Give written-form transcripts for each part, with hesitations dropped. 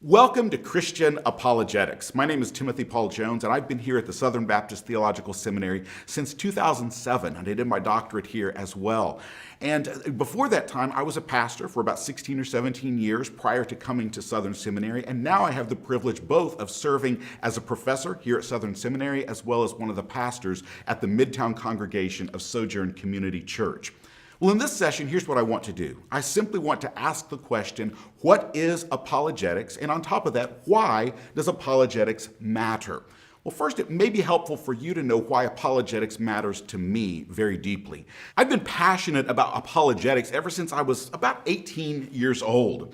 Welcome to Christian Apologetics. My name is Timothy Paul Jones, and I've been here at the Southern Baptist Theological Seminary since 2007, and I did my doctorate here as well. And before that time, I was a pastor for about 16 or 17 years prior to coming to Southern Seminary, and now I have the privilege both of serving as a professor here at Southern Seminary as well as one of the pastors at the Midtown congregation of Sojourn Community Church. Well, in this session, here's what I want to do. I simply want to ask the question, what is apologetics? And on top of that, why does apologetics matter? Well, first, it may be helpful for you to know why apologetics matters to me very deeply. I've been passionate about apologetics ever since I was about 18 years old.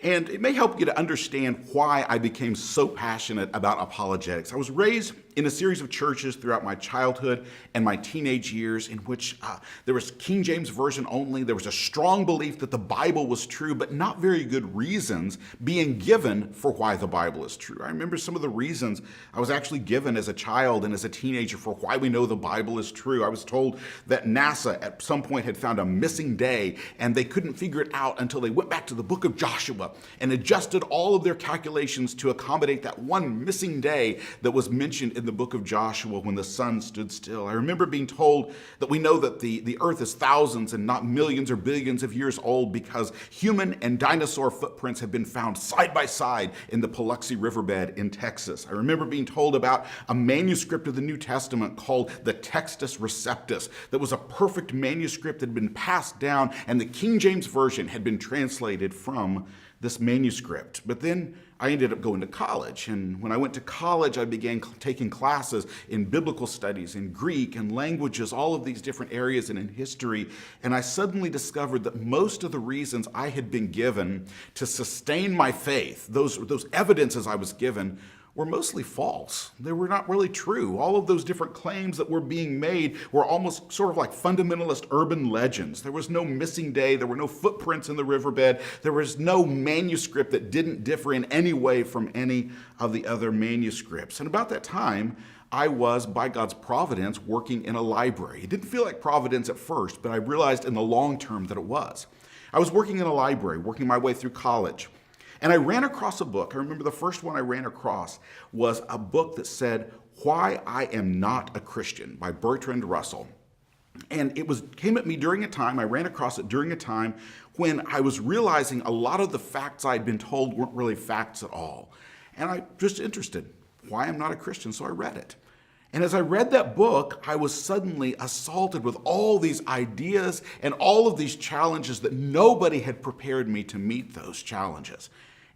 And it may help you to understand why I became so passionate about apologetics. I was raised in a series of churches throughout my childhood and my teenage years in which there was King James Version only. There was a strong belief that the Bible was true, but not very good reasons being given for why the Bible is true. I remember some of the reasons I was actually given as a child and as a teenager for why we know the Bible is true. I was told that NASA at some point had found a missing day, and they couldn't figure it out until they went back to the book of Joshua and adjusted all of their calculations to accommodate that one missing day that was mentioned in the book of Joshua when the sun stood still. I remember being told that we know that the earth is thousands and not millions or billions of years old because human and dinosaur footprints have been found side by side in the Paluxy Riverbed in Texas. I remember being told about a manuscript of the New Testament called the Textus Receptus that was a perfect manuscript that had been passed down, and the King James Version had been translated from this manuscript. But then I ended up going to college. And when I went to college, I began taking classes in biblical studies, in Greek and languages, all of these different areas, and in history. And I suddenly discovered that most of the reasons I had been given to sustain my faith, those evidences I was given, were mostly false. They were not really true. All of those different claims that were being made were almost sort of like fundamentalist urban legends. There was no missing day. There were no footprints in the riverbed. There was no manuscript that didn't differ in any way from any of the other manuscripts. And about that time, I was, by God's providence, working in a library. It didn't feel like providence at first, but I realized in the long term that it was. I was working in a library, working my way through college. And I ran across a book. I remember the first one I ran across was a book that said, Why I Am Not a Christian by Bertrand Russell. And it came at me during a time, I ran across it during a time when I was realizing a lot of the facts I'd been told weren't really facts at all. And I just interested, why I'm not a Christian, so I read it. And as I read that book, I was suddenly assaulted with all these ideas and all of these challenges that nobody had prepared me to meet those challenges.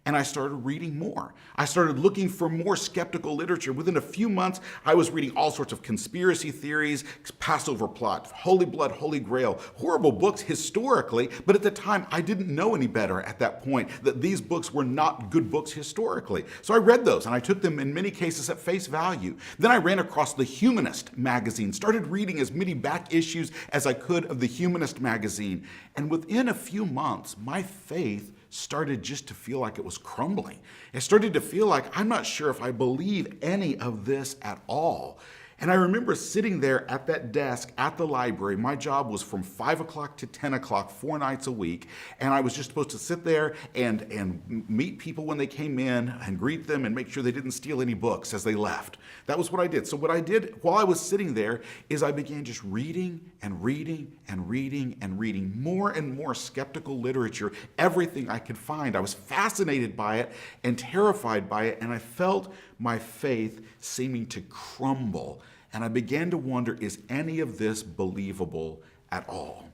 And I started reading more. I started looking for more skeptical literature. Within a few months, I was reading all sorts of conspiracy theories, Passover plot, Holy Blood, Holy Grail, horrible books historically, but at the time, I didn't know any better at that point that these books were not good books historically. So I read those, and I took them in many cases at face value. Then I ran across the Humanist magazine, started reading as many back issues as I could of the Humanist magazine. And within a few months, my faith started just to feel like it was crumbling. It started to feel like I'm not sure if I believe any of this at all. And I remember sitting there at that desk at the library. My job was from 5 o'clock to 10 o'clock, 4 nights a week. And I was just supposed to sit there and meet people when they came in and greet them and make sure they didn't steal any books as they left. That was what I did. So what I did while I was sitting there is I began just reading and reading and reading and reading more and more skeptical literature, everything I could find. I was fascinated by it and terrified by it, and I felt my faith seeming to crumble. And I began to wonder, is any of this believable at all?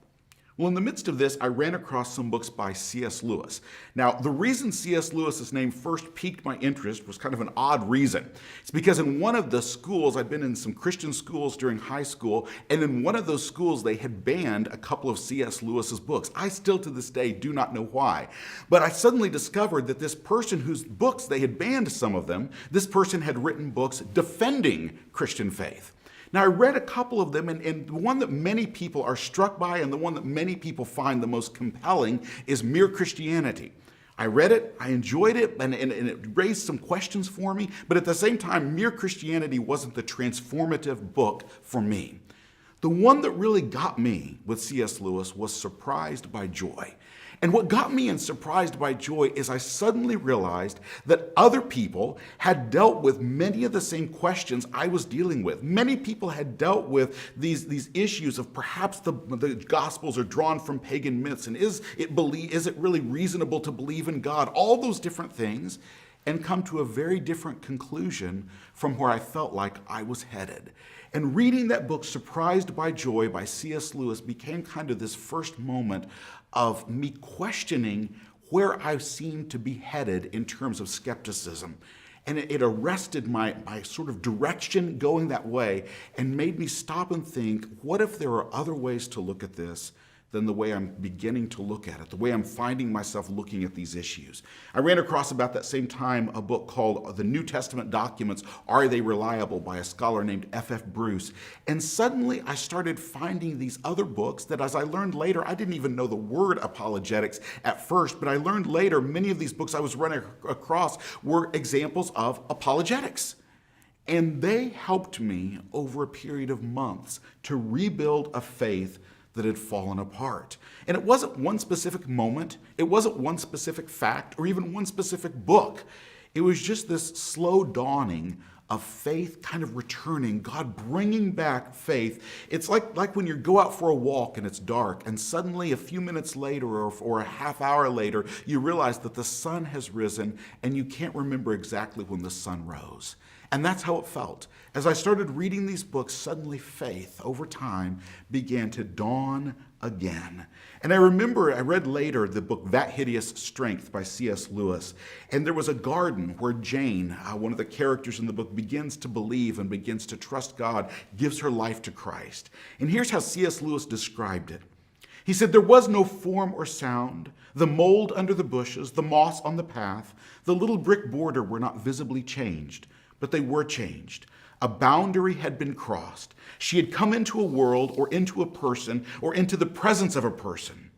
Well, in the midst of this, I ran across some books by C.S. Lewis. Now, the reason C.S. Lewis's name first piqued my interest was kind of an odd reason. It's because in one of the schools, I'd been in some Christian schools during high school, and in one of those schools, they had banned a couple of C.S. Lewis's books. I still to this day do not know why. But I suddenly discovered that this person whose books they had banned some of them, this person had written books defending Christian faith. Now, I read a couple of them, and the one that many people are struck by and the one that many people find the most compelling is Mere Christianity. I read it, I enjoyed it, and it raised some questions for me, but at the same time, Mere Christianity wasn't the transformative book for me. The one that really got me with C.S. Lewis was Surprised by Joy. And what got me surprised by joy is I suddenly realized that other people had dealt with many of the same questions I was dealing with. Many people had dealt with these issues of perhaps the Gospels are drawn from pagan myths, and is it really reasonable to believe in God? All those different things, and come to a very different conclusion from where I felt like I was headed. And reading that book, Surprised by Joy by C.S. Lewis, became kind of this first moment of me questioning where I seemed to be headed in terms of skepticism. And it arrested my sort of direction going that way and made me stop and think, what if there are other ways to look at this than the way I'm beginning to look at it, the way I'm finding myself looking at these issues? I ran across about that same time a book called The New Testament Documents, Are They Reliable? By a scholar named F.F. Bruce. And suddenly I started finding these other books that, as I learned later, I didn't even know the word apologetics at first, but I learned later many of these books I was running across were examples of apologetics. And they helped me over a period of months to rebuild a faith that had fallen apart. And it wasn't one specific moment, it wasn't one specific fact, or even one specific book. It was just this slow dawning of faith kind of returning, God bringing back faith. It's like when you go out for a walk and it's dark, and suddenly a few minutes later or a half hour later, you realize that the sun has risen and you can't remember exactly when the sun rose. And that's how it felt. As I started reading these books, suddenly faith over time began to dawn again. And I remember I read later the book That Hideous Strength by C.S. Lewis. And there was a garden where Jane, one of the characters in the book, begins to believe and begins to trust God, gives her life to Christ. And here's how C.S. Lewis described it. He said, "There was no form or sound. The mold under the bushes, the moss on the path, the little brick border were not visibly changed. But they were changed. A boundary had been crossed. She had come into a world or into a person or into the presence of a person.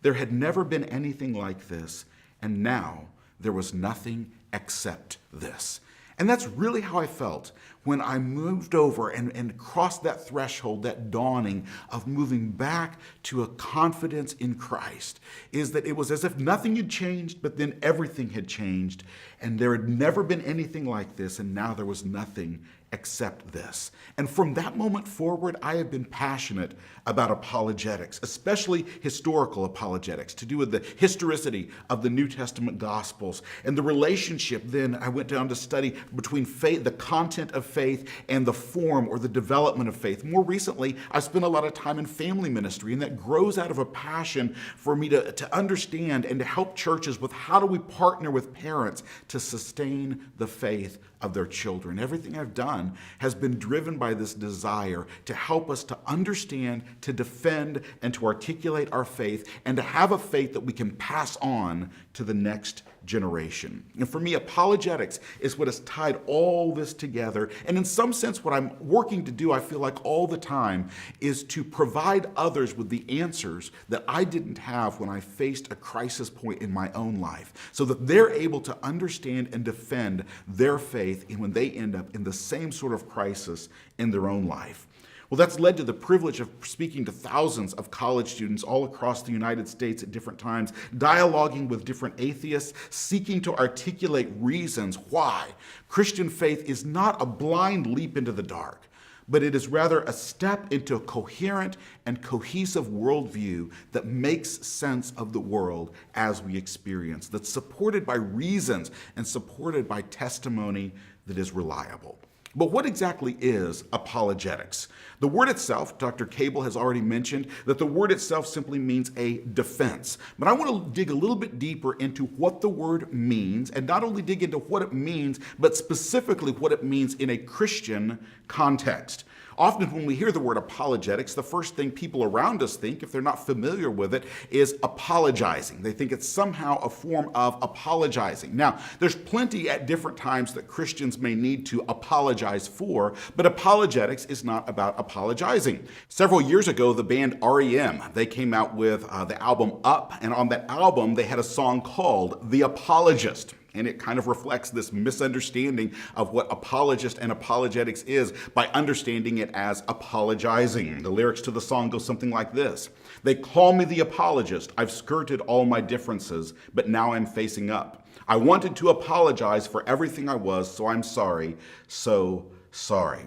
There had never been anything like this, and now there was nothing except this." And that's really how I felt when I moved over and crossed that threshold, that dawning of moving back to a confidence in Christ, is that it was as if nothing had changed, but then everything had changed, and there had never been anything like this, and now there was nothing except this. And from that moment forward, I have been passionate about apologetics, especially historical apologetics, to do with the historicity of the New Testament Gospels and the relationship. Then I went down to study between faith, the content of faith, and the form or the development of faith. More recently, I spent a lot of time in family ministry, and that grows out of a passion for me to understand and to help churches with how do we partner with parents to sustain the faith of their children. Everything I've done has been driven by this desire to help us to understand, to defend, and to articulate our faith, and to have a faith that we can pass on to the next generation. And for me, apologetics is what has tied all this together. And in some sense, what I'm working to do, I feel like all the time, is to provide others with the answers that I didn't have when I faced a crisis point in my own life, so that they're able to understand and defend their faith when they end up in the same sort of crisis in their own life. Well, that's led to the privilege of speaking to thousands of college students all across the United States at different times, dialoguing with different atheists, seeking to articulate reasons why Christian faith is not a blind leap into the dark, but it is rather a step into a coherent and cohesive worldview that makes sense of the world as we experience, that's supported by reasons and supported by testimony that is reliable. But what exactly is apologetics? The word itself, Dr. Cable has already mentioned that the word itself simply means a defense. But I want to dig a little bit deeper into what the word means, and not only dig into what it means, but specifically what it means in a Christian context. Often when we hear the word apologetics, the first thing people around us think, if they're not familiar with it, is apologizing. They think it's somehow a form of apologizing. Now, there's plenty at different times that Christians may need to apologize for, but apologetics is not about apologizing. Several years ago, the band REM, they came out with the album Up, and on that album, they had a song called The Apologist. And it kind of reflects this misunderstanding of what apologist and apologetics is by understanding it as apologizing. The lyrics to the song go something like this. They call me the apologist. I've skirted all my differences, but now I'm facing up. I wanted to apologize for everything I was, so I'm sorry, so sorry.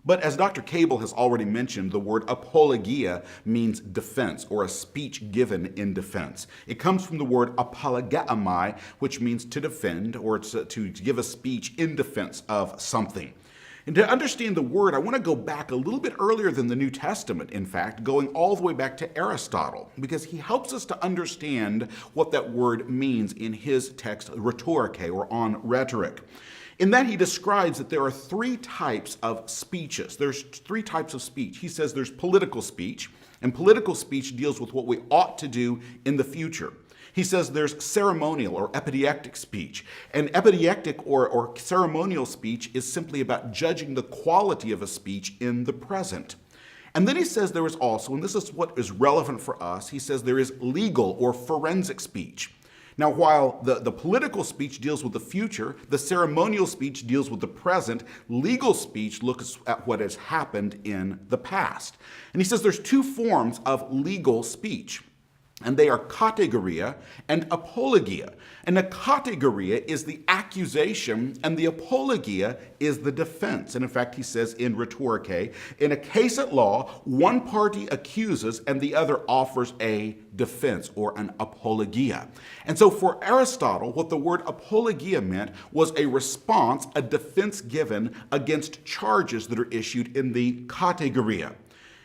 But as Dr. Cable has already mentioned, the word apologia means defense or a speech given in defense. It comes from the word apologetamai, which means to defend or to give a speech in defense of something. And to understand the word, I want to go back a little bit earlier than the New Testament, in fact, going all the way back to Aristotle, because he helps us to understand what that word means in his text, Rhetoricae, or On Rhetoric. In that he describes that there are three types of speeches. There's three types of speech. He says there's political speech, and political speech deals with what we ought to do in the future. He says there's ceremonial or epidectic speech. And epidectic or ceremonial speech is simply about judging the quality of a speech in the present. And then he says there is also, and this is what is relevant for us, he says there is legal or forensic speech. Now, while the political speech deals with the future, the ceremonial speech deals with the present, legal speech looks at what has happened in the past. And he says there's two forms of legal speech, and they are kategoria and apologia. And the kategoria is the accusation, and the apologia is the defense. And in fact, he says in Rhetoricae, in a case at law, one party accuses and the other offers a defense or an apologia. And so for Aristotle, what the word apologia meant was a response, a defense given against charges that are issued in the kategoria.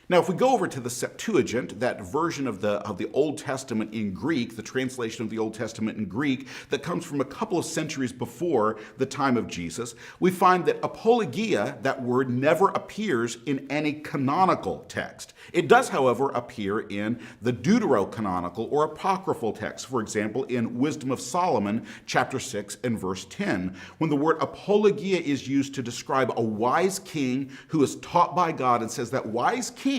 Now, if we go over to the Septuagint, that version of the Old Testament in Greek, the translation of the Old Testament in Greek that comes from a couple of centuries before the time of Jesus, we find that apologia, that word, never appears in any canonical text. It does, however, appear in the deuterocanonical or apocryphal text. For example, in Wisdom of Solomon, chapter 6 and verse 10, when the word apologia is used to describe a wise king who is taught by God, and says that wise king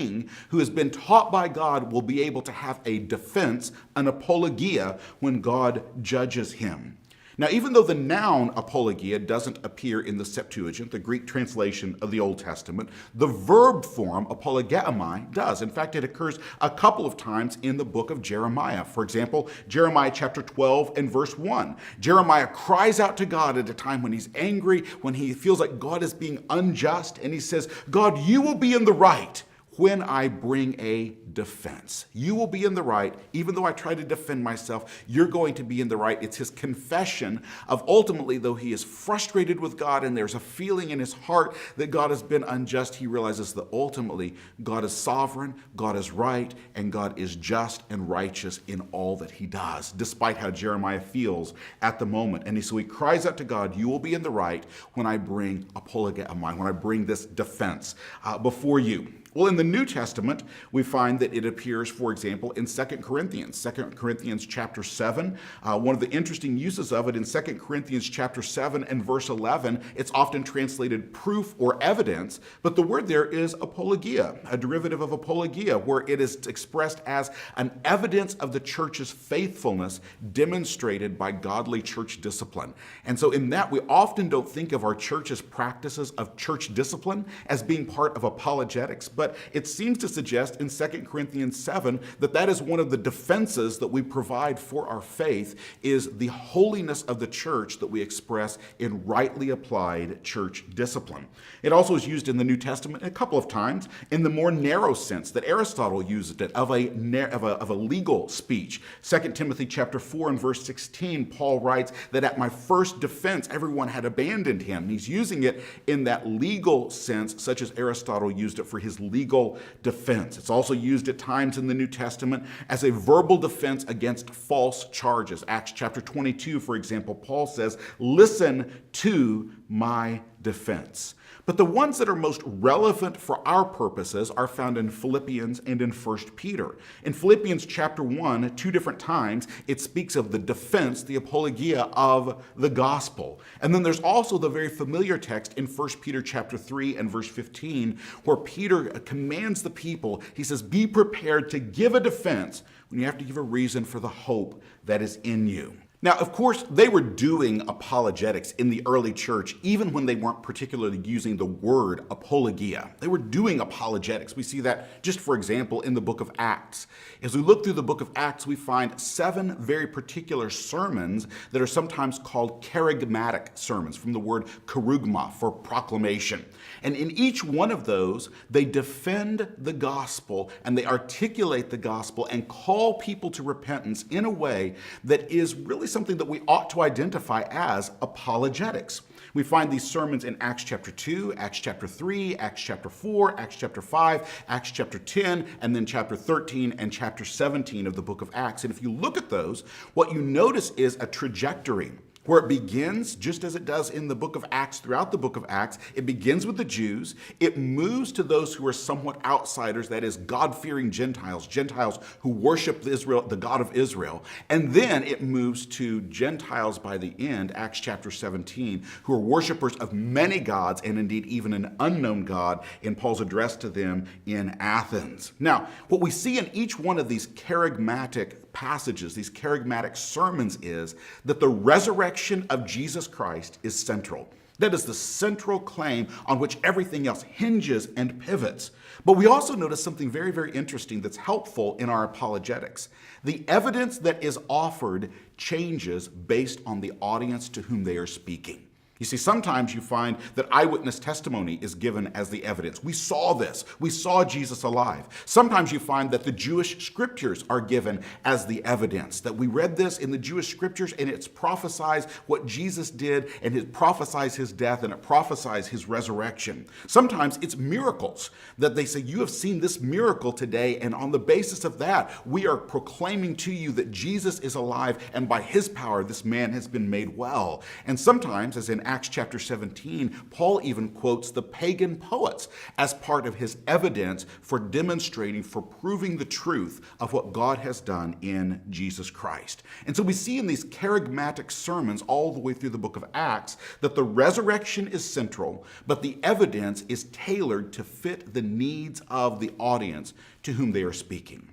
who has been taught by God will be able to have a defense, an apologia, when God judges him. Now, even though the noun apologia doesn't appear in the Septuagint, the Greek translation of the Old Testament, the verb form, apologetamai, does. In fact, it occurs a couple of times in the book of Jeremiah. For example, Jeremiah chapter 12 and verse 1. Jeremiah cries out to God at a time when he's angry, when he feels like God is being unjust, and he says, God, you will be in the right when I bring a defense. You will be in the right. Even though I try to defend myself, you're going to be in the right. It's his confession of ultimately, though he is frustrated with God and there's a feeling in his heart that God has been unjust, he realizes that ultimately God is sovereign, God is right, and God is just and righteous in all that he does, despite how Jeremiah feels at the moment. And so he cries out to God, you will be in the right when I bring apologetamai, when I bring this defense before you. Well, in the New Testament, we find that it appears, for example, in 2 Corinthians. 2 Corinthians chapter 7, one of the interesting uses of it in 2 Corinthians chapter 7 and verse 11, it's often translated proof or evidence, but the word there is apologia, a derivative of apologia, where it is expressed as an evidence of the church's faithfulness demonstrated by godly church discipline. And so in that, we often don't think of our church's practices of church discipline as being part of apologetics, but it seems to suggest in 2 Corinthians 7 that that is one of the defenses that we provide for our faith, is the holiness of the church that we express in rightly applied church discipline. It also is used in the New Testament a couple of times in the more narrow sense that Aristotle used it, of a legal speech. 2 Timothy chapter 4 and verse 16, Paul writes that at my first defense, everyone had abandoned him. And he's using it in that legal sense, such as Aristotle used it for his legal defense. It's also used at times in the New Testament as a verbal defense against false charges. Acts chapter 22, for example, Paul says, listen to my defense. But the ones that are most relevant for our purposes are found in Philippians and in 1 Peter. In Philippians chapter 1, two different times, it speaks of the defense, the apologia of the gospel. And then there's also the very familiar text in 1 Peter chapter 3 and verse 15, where Peter commands the people, he says, be prepared to give a defense when you have to give a reason for the hope that is in you. Now, of course, they were doing apologetics in the early church, even when they weren't particularly using the word apologia. They were doing apologetics. We see that just, for example, in the book of Acts. As we look through the book of Acts, we find 7 very particular sermons that are sometimes called kerygmatic sermons, from the word kerugma, for proclamation. And in each one of those, they defend the gospel and they articulate the gospel and call people to repentance in a way that is really something that we ought to identify as apologetics. We find these sermons in Acts chapter 2, Acts chapter 3, Acts chapter 4, Acts chapter 5, Acts chapter 10, and then chapter 13 and chapter 17 of the book of Acts. And if you look at those, what you notice is a trajectory where it begins, just as it does in the book of Acts, throughout the book of Acts. It begins with the Jews. It moves to those who are somewhat outsiders, that is, God-fearing Gentiles, Gentiles who worship Israel, the God of Israel. And then it moves to Gentiles by the end, Acts chapter 17, who are worshipers of many gods, and indeed even an unknown God, in Paul's address to them in Athens. Now, what we see in each one of these kerygmatic passages, these kerygmatic sermons, is that the resurrection of Jesus Christ is central. That is the central claim on which everything else hinges and pivots. But we also notice something very, very interesting that's helpful in our apologetics. The evidence that is offered changes based on the audience to whom they are speaking. You see, sometimes you find that eyewitness testimony is given as the evidence. We saw this. We saw Jesus alive. Sometimes you find that the Jewish scriptures are given as the evidence, that we read this in the Jewish scriptures and it prophesies what Jesus did, and it prophesies his death, and it prophesies his resurrection. Sometimes it's miracles that they say, you have seen this miracle today, and on the basis of that, we are proclaiming to you that Jesus is alive, and by his power, this man has been made well. And sometimes, as in Acts chapter 17, Paul even quotes the pagan poets as part of his evidence for demonstrating, for proving the truth of what God has done in Jesus Christ. And so we see in these kerygmatic sermons all the way through the book of Acts that the resurrection is central, but the evidence is tailored to fit the needs of the audience to whom they are speaking.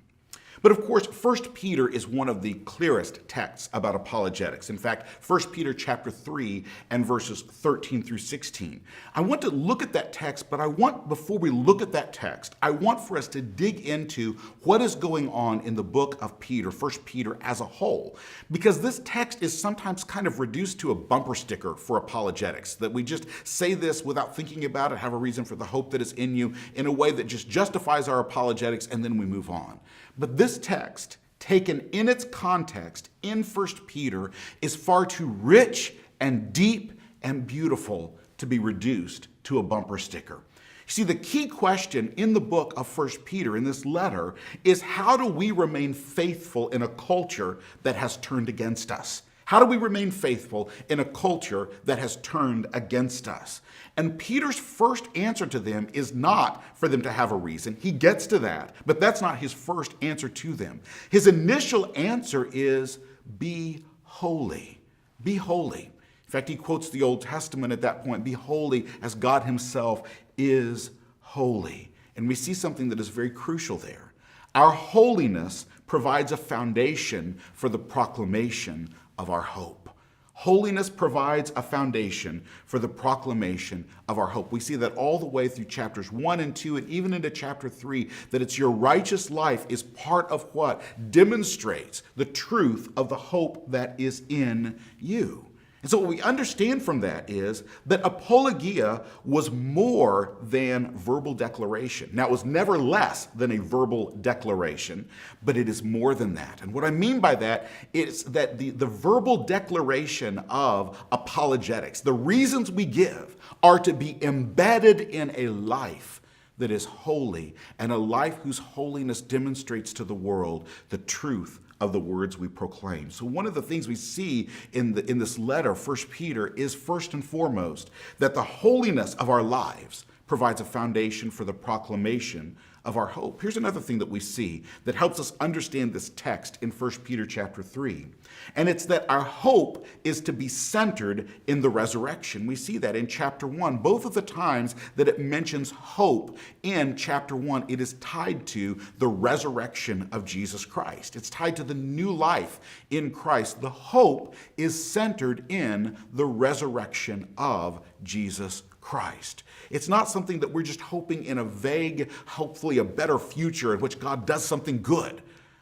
But of course, 1 Peter is one of the clearest texts about apologetics. In fact, 1 Peter chapter 3 and verses 13 through 16. I want to look at that text, but before we look at that text, I want for us to dig into what is going on in the book of Peter, 1 Peter as a whole. Because this text is sometimes kind of reduced to a bumper sticker for apologetics, that we just say this without thinking about it, have a reason for the hope that is in you, in a way that just justifies our apologetics, and then we move on. But this text, taken in its context in 1 Peter, is far too rich and deep and beautiful to be reduced to a bumper sticker. You see, the key question in the book of 1 Peter, in this letter, is how do we remain faithful in a culture that has turned against us? How do we remain faithful in a culture that has turned against us? And Peter's first answer to them is not for them to have a reason. He gets to that, but that's not his first answer to them. His initial answer is, be holy. Be holy. In fact, he quotes the Old Testament at that point, be holy as God himself is holy. And we see something that is very crucial there. Our holiness provides a foundation for the proclamation of our hope. Holiness provides a foundation for the proclamation of our hope. We see that all the way through chapters 1 and 2 and even into chapter 3, that it's your righteous life is part of what demonstrates the truth of the hope that is in you. And so what we understand from that is that apologia was more than verbal declaration. Now, it was never less than a verbal declaration, but it is more than that. And what I mean by that is that the verbal declaration of apologetics, the reasons we give, are to be embedded in a life that is holy, and a life whose holiness demonstrates to the world the truth of the words we proclaim. So one of the things we see in this letter, 1 Peter, is first and foremost that the holiness of our lives provides a foundation for the proclamation of our hope. Here's another thing that we see that helps us understand this text in 1 Peter chapter 3. And it's that our hope is to be centered in the resurrection. We see that in chapter 1. Both of the times that it mentions hope in chapter 1, it is tied to the resurrection of Jesus Christ. It's tied to the new life in Christ. The hope is centered in the resurrection of Jesus Christ. It's not something that we're just hoping in a vague, hopefully a better future in which God does something good,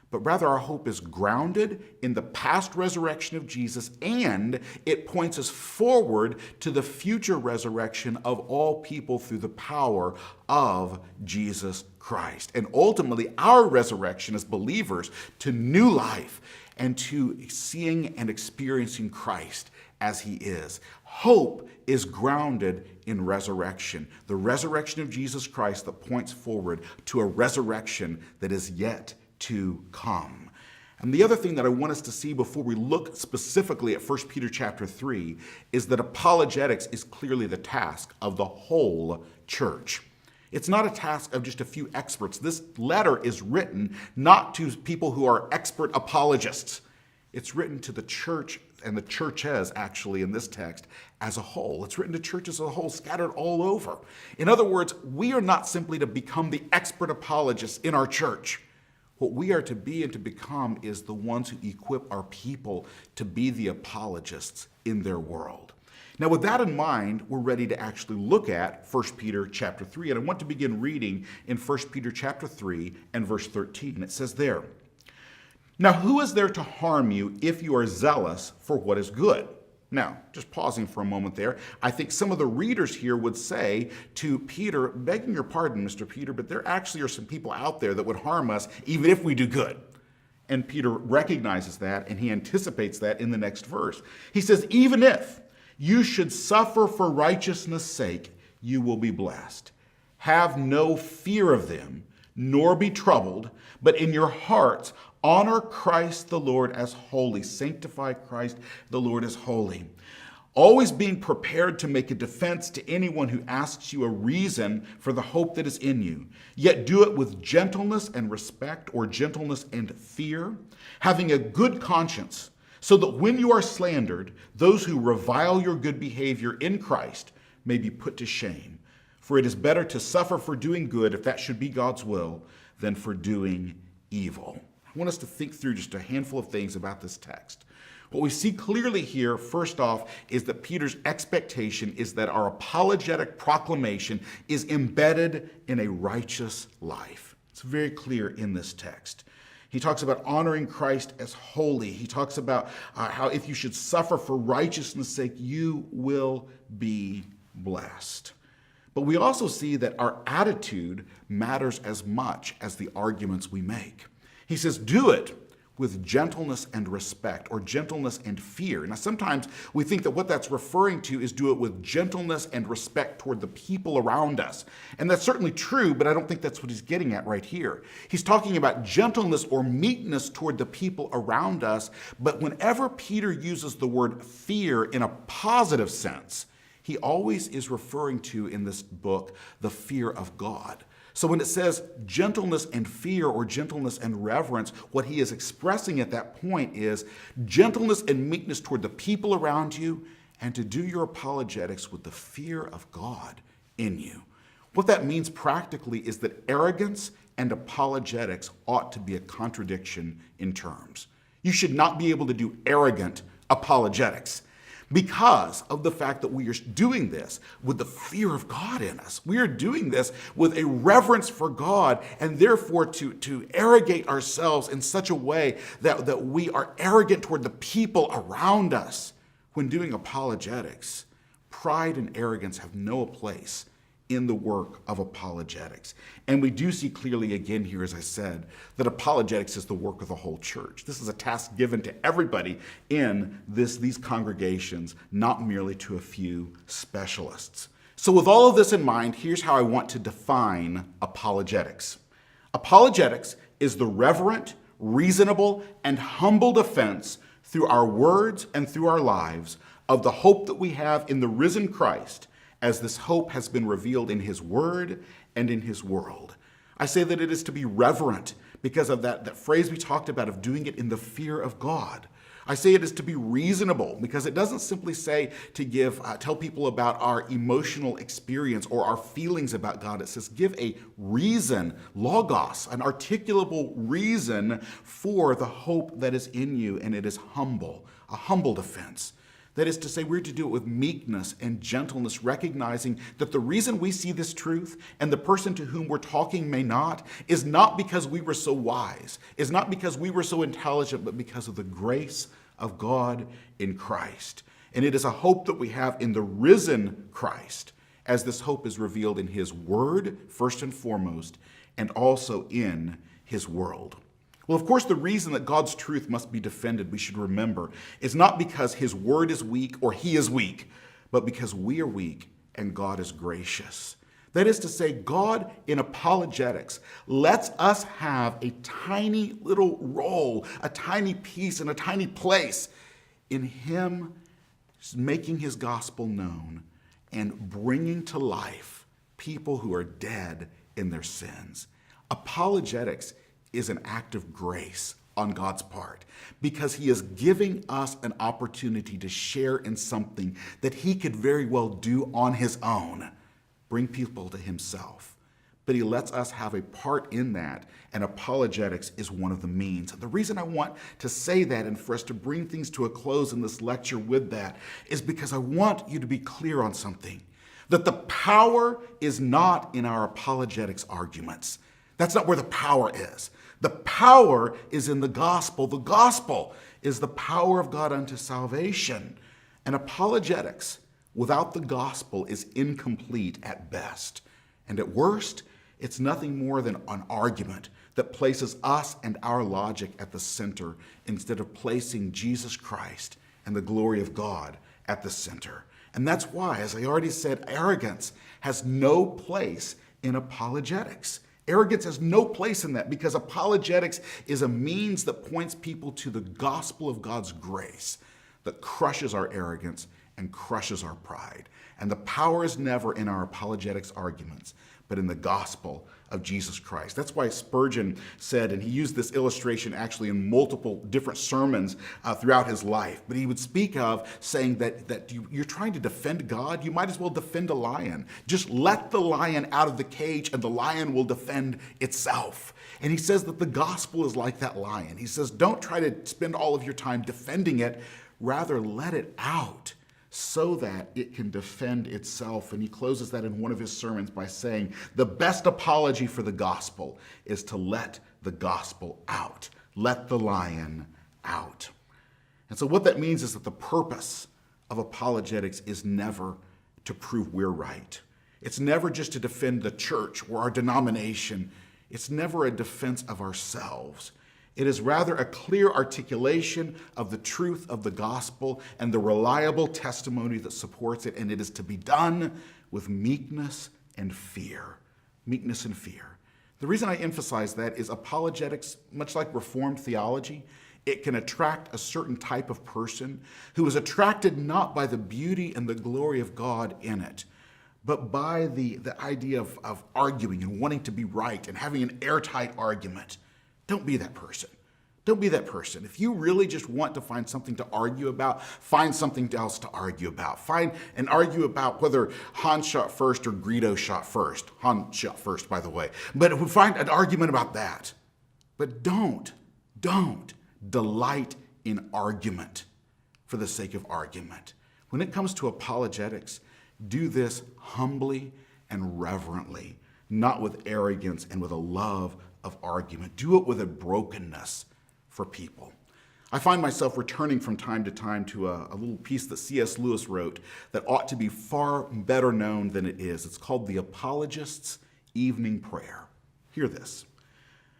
but rather our hope is grounded in the past resurrection of Jesus, and it points us forward to the future resurrection of all people through the power of Jesus Christ. And ultimately, our resurrection as believers to new life and to seeing and experiencing Christ as he is. Hope is grounded in resurrection, the resurrection of Jesus Christ that points forward to a resurrection that is yet to come. And the other thing that I want us to see before we look specifically at 1 Peter chapter 3 is that apologetics is clearly the task of the whole church. It's not a task of just a few experts. This letter is written not to people who are expert apologists. It's written to the church, and the churches actually in this text as a whole. It's written to churches as a whole, scattered all over. In other words, we are not simply to become the expert apologists in our church. What we are to be and to become is the ones who equip our people to be the apologists in their world. Now, with that in mind, we're ready to actually look at 1 Peter chapter 3. And I want to begin reading in 1 Peter chapter 3 and verse 13. It says there, "Now who is there to harm you if you are zealous for what is good?" Now, just pausing for a moment there, I think some of the readers here would say to Peter, begging your pardon, Mr. Peter, but there actually are some people out there that would harm us even if we do good. And Peter recognizes that, and he anticipates that in the next verse. He says, "Even if you should suffer for righteousness' sake, you will be blessed. Have no fear of them, nor be troubled, but in your hearts honor Christ the Lord as holy." Sanctify Christ the Lord as holy. "Always being prepared to make a defense to anyone who asks you a reason for the hope that is in you. Yet do it with gentleness and respect," or gentleness and fear, "having a good conscience, so that when you are slandered, those who revile your good behavior in Christ may be put to shame. For it is better to suffer for doing good, if that should be God's will, than for doing evil." I want us to think through just a handful of things about this text. What we see clearly here, first off, is that Peter's expectation is that our apologetic proclamation is embedded in a righteous life. It's very clear in this text. He talks about honoring Christ as holy. He talks about how if you should suffer for righteousness' sake, you will be blessed. But we also see that our attitude matters as much as the arguments we make. He says, do it with gentleness and respect, or gentleness and fear. Now, sometimes we think that what that's referring to is do it with gentleness and respect toward the people around us. And that's certainly true, but I don't think that's what he's getting at right here. He's talking about gentleness or meekness toward the people around us, but whenever Peter uses the word fear in a positive sense, he always is referring to, in this book, the fear of God. So when it says gentleness and fear, or gentleness and reverence, what he is expressing at that point is gentleness and meekness toward the people around you, and to do your apologetics with the fear of God in you. What that means practically is that arrogance and apologetics ought to be a contradiction in terms. You should not be able to do arrogant apologetics, because of the fact that we are doing this with the fear of God in us. We are doing this with a reverence for God, and therefore to arrogate ourselves in such a way that we are arrogant toward the people around us. When doing apologetics, pride and arrogance have no place in the work of apologetics. And we do see clearly again here, as I said, that apologetics is the work of the whole church. This is a task given to everybody in these congregations, not merely to a few specialists. So with all of this in mind, here's how I want to define apologetics. Apologetics is the reverent, reasonable, and humble defense through our words and through our lives of the hope that we have in the risen Christ, as this hope has been revealed in his word and in his world. I say that it is to be reverent because of that phrase we talked about of doing it in the fear of God. I say it is to be reasonable because it doesn't simply say to tell people about our emotional experience or our feelings about God. It says give a reason, logos, an articulable reason for the hope that is in you, and it is humble, a humble defense. That is to say, we're to do it with meekness and gentleness, recognizing that the reason we see this truth and the person to whom we're talking may not is not because we were so wise, is not because we were so intelligent, but because of the grace of God in Christ. And it is a hope that we have in the risen Christ, as this hope is revealed in his word, first and foremost, and also in his world. Well, of course, the reason that God's truth must be defended, we should remember, is not because his word is weak or he is weak, but because we are weak and God is gracious. That is to say, God in apologetics lets us have a tiny little role, a tiny piece, and a tiny place in him making his gospel known and bringing to life people who are dead in their sins. Apologetics is an act of grace on God's part because he is giving us an opportunity to share in something that he could very well do on his own, bring people to himself. But he lets us have a part in that, and apologetics is one of the means. The reason I want to say that and for us to bring things to a close in this lecture with that is because I want you to be clear on something, that the power is not in our apologetics arguments. That's not where the power is. The power is in the gospel. The gospel is the power of God unto salvation. And apologetics without the gospel is incomplete at best. And at worst, it's nothing more than an argument that places us and our logic at the center instead of placing Jesus Christ and the glory of God at the center. And that's why, as I already said, arrogance has no place in apologetics. Arrogance has no place in that because apologetics is a means that points people to the gospel of God's grace that crushes our arrogance and crushes our pride. And the power is never in our apologetics arguments, but in the gospel of Jesus Christ. That's why Spurgeon said, and he used this illustration actually in multiple different sermons throughout his life, but he would speak of saying that you're trying to defend God, you might as well defend a lion. Just let the lion out of the cage and the lion will defend itself. And he says that the gospel is like that lion. He says, don't try to spend all of your time defending it, rather let it out so that it can defend itself. And he closes that in one of his sermons by saying, the best apology for the gospel is to let the gospel out. Let the lion out. And so what that means is that the purpose of apologetics is never to prove we're right. It's never just to defend the church or our denomination. It's never a defense of ourselves. It is rather a clear articulation of the truth of the gospel and the reliable testimony that supports it, and it is to be done with meekness and fear. Meekness and fear. The reason I emphasize that is apologetics, much like Reformed theology, it can attract a certain type of person who is attracted not by the beauty and the glory of God in it, but by the idea of arguing and wanting to be right and having an airtight argument. Don't be that person. Don't be that person. If you really just want to find something to argue about, find something else to argue about. Find and argue about whether Han shot first or Greedo shot first. Han shot first, by the way. But find an argument about that. But don't delight in argument for the sake of argument. When it comes to apologetics, do this humbly and reverently, not with arrogance and with a love of argument. Do it with a brokenness for people. I find myself returning from time to time to a little piece that C.S. Lewis wrote that ought to be far better known than it is. It's called The Apologist's Evening Prayer. Hear this.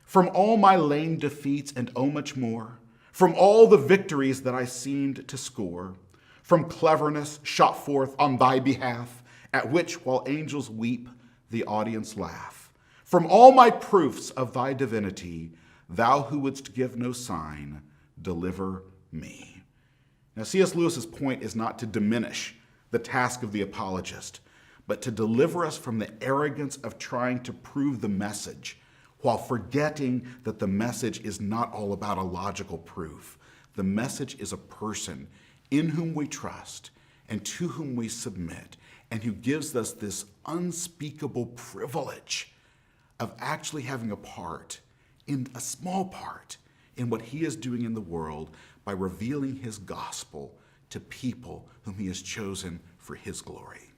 From all my lame defeats and oh much more, from all the victories that I seemed to score, from cleverness shot forth on thy behalf, at which while angels weep, the audience laugh. From all my proofs of thy divinity, thou who wouldst give no sign, deliver me. Now, C.S. Lewis's point is not to diminish the task of the apologist, but to deliver us from the arrogance of trying to prove the message, while forgetting that the message is not all about a logical proof. The message is a person in whom we trust and to whom we submit, and who gives us this unspeakable privilege of actually having a part, in a small part, in what he is doing in the world by revealing his gospel to people whom he has chosen for his glory.